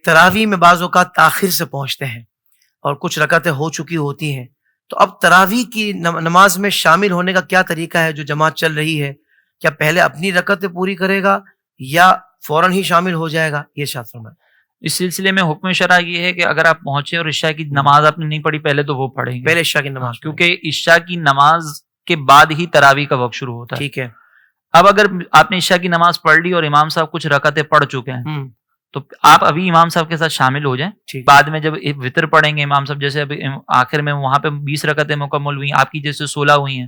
تراویح میں بعض اوقات تاخیر سے پہنچتے ہیں اور کچھ رکعتیں ہو چکی ہوتی ہیں، تو اب تراویح کی نماز میں شامل ہونے کا کیا طریقہ ہے؟ جو جماعت چل رہی ہے، کیا پہلے اپنی رکعتیں پوری کرے گا یا فوراً ہی شامل ہو جائے گا؟ یہ ارشاد فرمائیں۔ اس سلسلے میں حکم شرع یہ ہے کہ اگر آپ پہنچے اور عشاء کی نماز آپ نے نہیں پڑھی پہلے تو وہ پڑھیں گے، پہلے عشاء کی نماز، کیونکہ عشاء کی نماز کے بعد ہی تراویح کا وقت شروع ہوتا ہے۔ ٹھیک ہے۔ اب اگر آپ نے عشاء کی نماز پڑھ لی اور امام صاحب کچھ رکعتیں پڑھ چکے ہیں تو آپ ابھی امام صاحب کے ساتھ شامل ہو جائیں۔ بعد میں جب وطر پڑھیں گے امام صاحب، جیسے ابھی آخر میں وہاں پہ 20 رکعتیں مکمل ہوئی، آپ کی جیسے 16 ہوئی ہیں،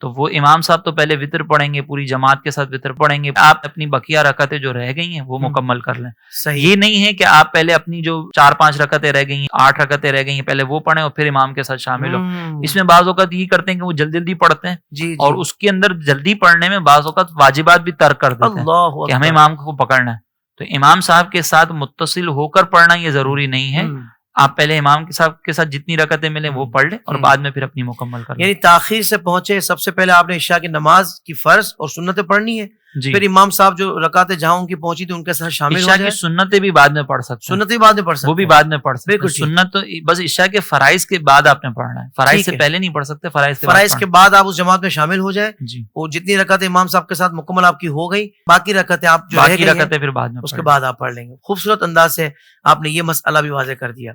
تو وہ امام صاحب تو پہلے وطر پڑھیں گے، پوری جماعت کے ساتھ وطر پڑھیں گے، آپ اپنی بقیہ رکعتیں جو رہ گئی ہیں وہ مکمل کر لیں۔ یہ نہیں ہے کہ آپ پہلے اپنی جو 4-5 رکعتیں رہ گئی ہیں، 8 رکعتیں رہ گئی ہیں، پہلے وہ پڑھیں اور پھر امام کے ساتھ شامل ہو۔ اس میں بعض اوقات یہ کرتے ہیں کہ وہ جلدی جلدی پڑھتے ہیں اور اس کے اندر جلدی پڑھنے میں بعض اوقات واجبات بھی ترک کر دیتے ہیں کہ ہمیں امام کو پکڑنا ہے۔ تو امام صاحب کے ساتھ متصل ہو کر پڑھنا یہ ضروری نہیں ہے، آپ پہلے امام کے ساتھ جتنی رکعتیں ملیں وہ پڑھ لیں اور بعد میں پھر اپنی مکمل کر لیں۔ یعنی تاخیر سے پہنچے، سب سے پہلے آپ نے عشاء کی نماز کی فرض اور سنتیں پڑھنی ہے، پھر امام صاحب جو رکعتیں جہاں ان کی پہنچی تھی ان کے ساتھ شامل ہو جائے۔ عشاء کی سنتیں بھی بعد میں پڑھ سکتے ہیں، سنتیں بعد میں پڑھ سکتے ہیں، وہ بھی بعد میں پڑھ سکتے ہیں۔ سنت تو بس عشاء کے فرائض کے بعد آپ نے پڑھنا ہے، فرائض سے پہلے نہیں پڑھ سکتے، فرائض کے بعد آپ اس جماعت میں شامل ہو جائے۔ وہ جتنی رکعتیں امام صاحب کے ساتھ مکمل آپ کی ہو گئی، باقی رکعتیں آپ جو باقی رکعتیں پھر بعد میں اس کے بعد آپ پڑھ لیں گے۔ خوبصورت انداز سے آپ نے یہ مسئلہ بھی واضح کر دیا۔